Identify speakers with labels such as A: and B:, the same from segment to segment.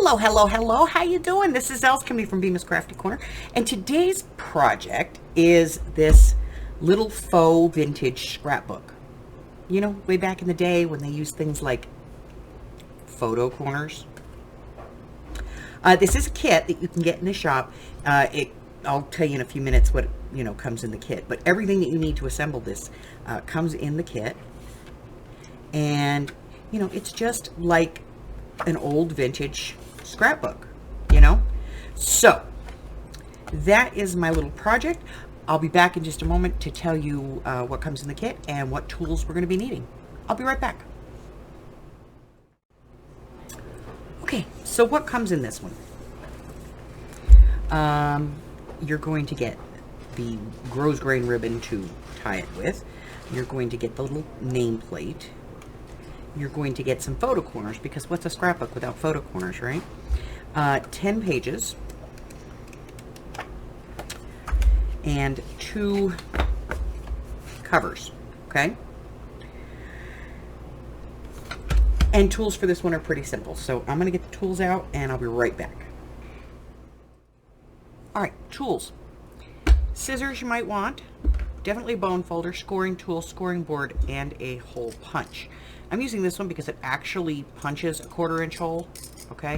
A: Hello, hello, hello. How you doing? This is Els coming from Bemis Crafty Corner, and today's project is this little faux vintage scrapbook. You know, way back in the day when they used things like photo corners. This is a kit that you can get in the shop. I'll tell you in a few minutes what comes in the kit, but everything that you need to assemble this comes in the kit, and it's just like an old vintage scrapbook, So that is my little project. I'll be back in just a moment to tell you what comes in the kit and what tools we're going to be needing. I'll be right back. Okay, so what comes in this one? You're going to get the rose grain ribbon to tie it with. You're going to get the little nameplate. You're going to get some photo corners, because what's a scrapbook without photo corners, right? 10 pages and 2 covers, okay? And tools for this one are pretty simple. So I'm going to get the tools out and I'll be right back. All right, tools. Scissors you might want. Definitely a bone folder, scoring tool, scoring board, and a hole punch. I'm using this one because it actually punches a 1/4 inch hole, okay?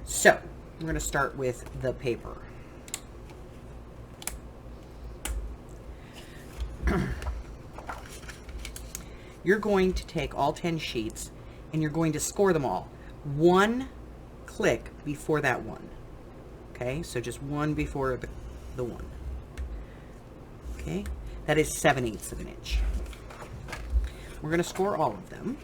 A: So, we're going to start with the paper. You're going to take all 10 sheets and you're going to score them all. 1 click before that one. Okay, so just 1 before the 1. Okay, that is 7/8 of an inch. We're going to score all of them.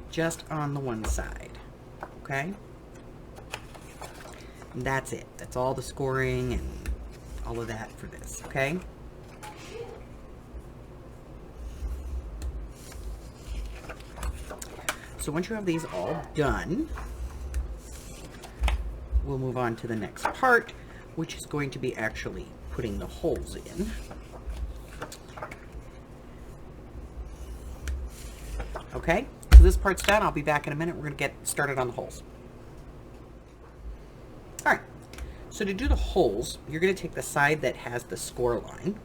A: Just on the one side, okay? And that's it. That's all the scoring and all of that for this, okay? So once you have these all done, we'll move on to the next part, which is going to be actually putting the holes in. Okay, so this part's done. I'll be back in a minute. We're going to get started on the holes. All right, so to do the holes, you're going to take the side that has the score line,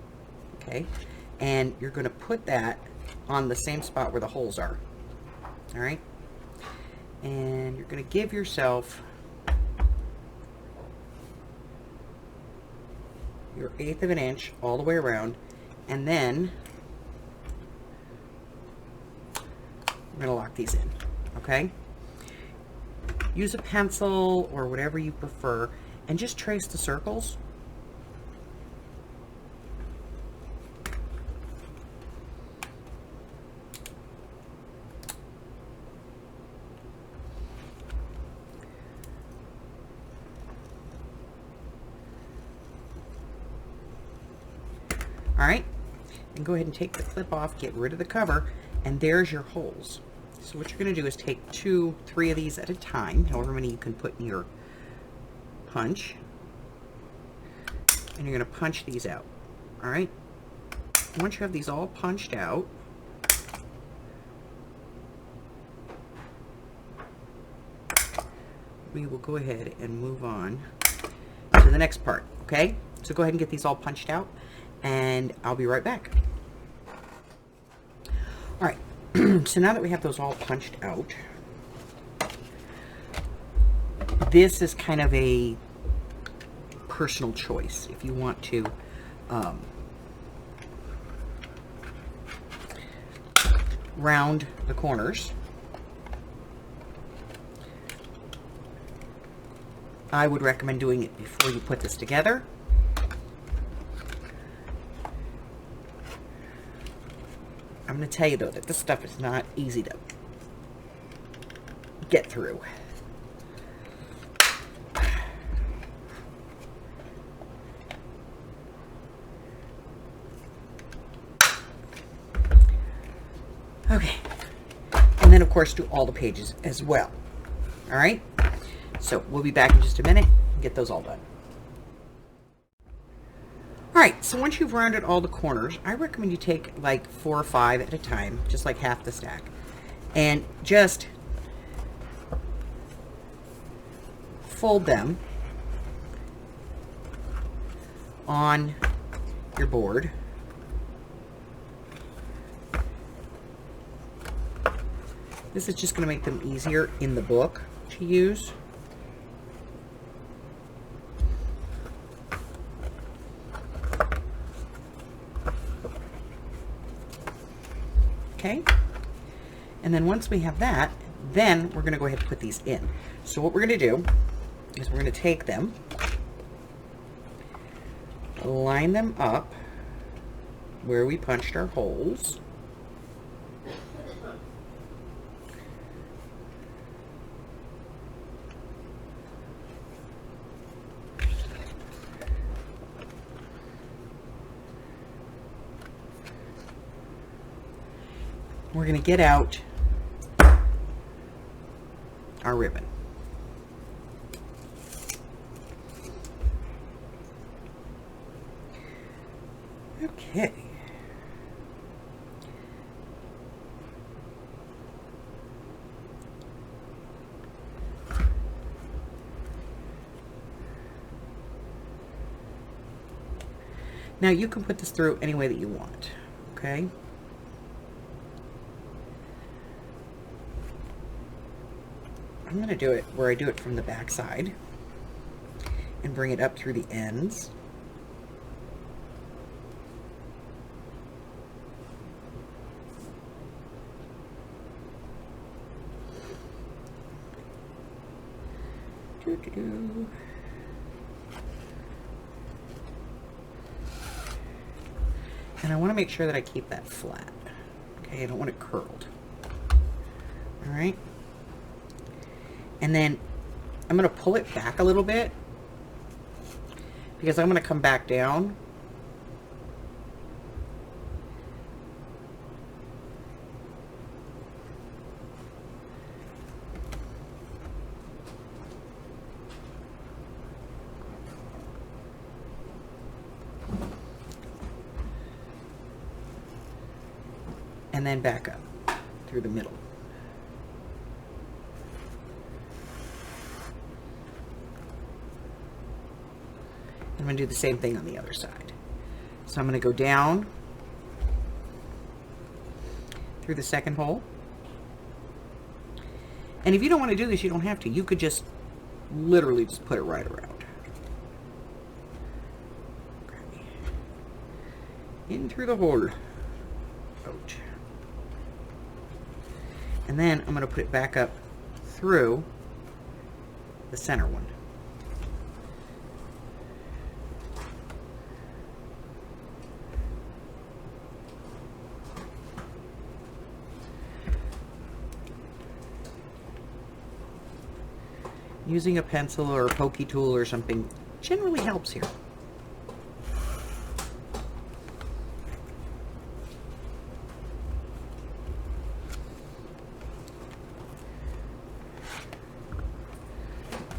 A: okay, and you're going to put that on the same spot where the holes are, all right, and you're going to give yourself your 1/8 of an inch all the way around, and then we're going to lock these in, okay? Use a pencil or whatever you prefer and just trace the circles. All right, and go ahead and take the clip off, get rid of the cover, and there's your holes. So what you're going to do is take 2, 3 of these at a time, however many you can put in your punch, and you're going to punch these out. All right. Once you have these all punched out, we will go ahead and move on to the next part. Okay. So go ahead and get these all punched out, and I'll be right back. All right. So now that we have those all punched out, this is kind of a personal choice. If you want to round the corners, I would recommend doing it before you put this together. I'm going to tell you, though, that this stuff is not easy to get through. Okay. And then, of course, do all the pages as well. All right? So we'll be back in just a minute and get those all done. All right, so once you've rounded all the corners, I recommend you take like 4 or 5 at a time, just like half the stack, and just fold them on your board. This is just going to make them easier in the book to use. Okay, and then once we have that, then we're going to go ahead and put these in. So what we're going to do is we're going to take them, line them up where we punched our holes. We're going to get out our ribbon. Okay. Now you can put this through any way that you want, okay? I'm going to do it where I do it from the back side and bring it up through the ends. Doo-doo-doo. And I want to make sure that I keep that flat. Okay, I don't want it curled. All right. And then I'm going to pull it back a little bit because I'm going to come back down. And then back up through the middle. I'm going to do the same thing on the other side. So I'm going to go down through the second hole. And if you don't want to do this, you don't have to. You could just literally just put it right around. Okay. In through the hole. Out. And then I'm going to put it back up through the center one. Using a pencil or a pokey tool or something generally helps here.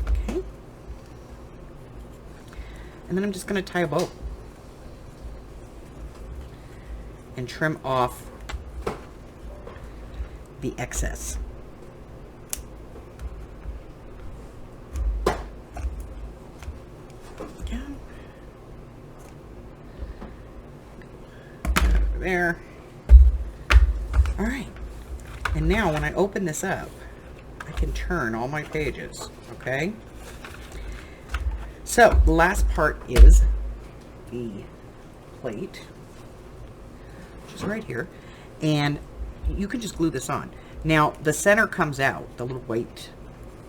A: Okay. And then I'm just going to tie a bow and trim off the excess. There. All right. And now when I open this up, I can turn all my pages, okay? So the last part is the plate, which is right here, and you can just glue this on. Now the center comes out, the little white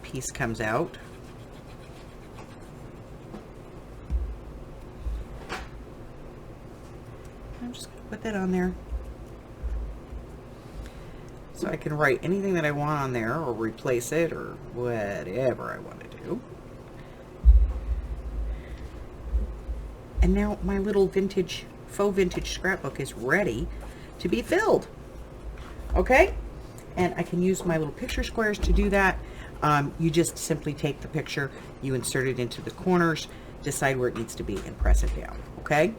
A: piece comes out. I'm just going to put that on there so I can write anything that I want on there or replace it or whatever I want to do. And now my little faux vintage scrapbook is ready to be filled. Okay? And I can use my little picture squares to do that. You just simply take the picture, you insert it into the corners, decide where it needs to be, and press it down. Okay?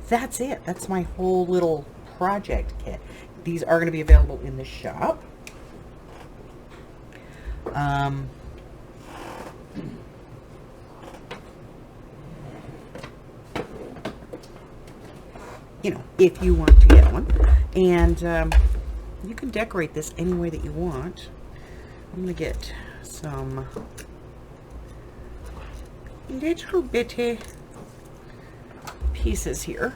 A: That's it. That's my whole little project kit. These are going to be available in the shop. You know, if you want to get one. And you can decorate this any way that you want. I'm going to get some little bitty pieces here.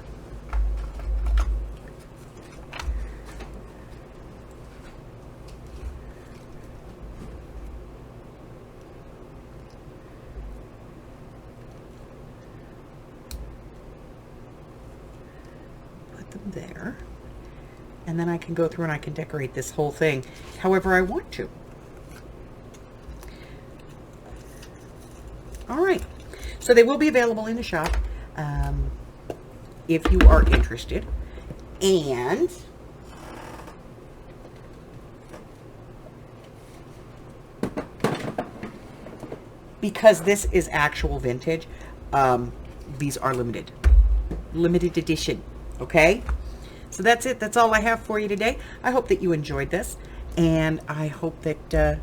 A: There, and then I can go through and I can decorate this whole thing however I want to. All right, so they will be available in the shop if you are interested, and because this is actual vintage, these are limited edition. Okay, so that's it. That's all I have for you today. I hope that you enjoyed this, and I hope that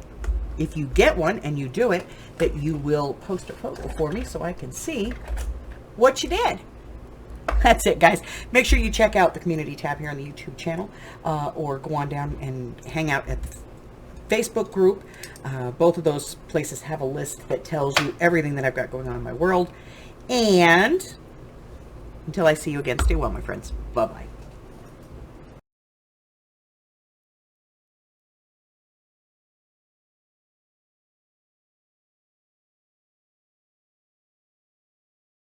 A: if you get one and you do it, that you will post a photo for me so I can see what you did. That's it, guys. Make sure you check out the community tab here on the YouTube channel, or go on down and hang out at the Facebook group. Both of those places have a list that tells you everything that I've got going on in my world. And until I see you again, stay well, my friends. Bye-bye.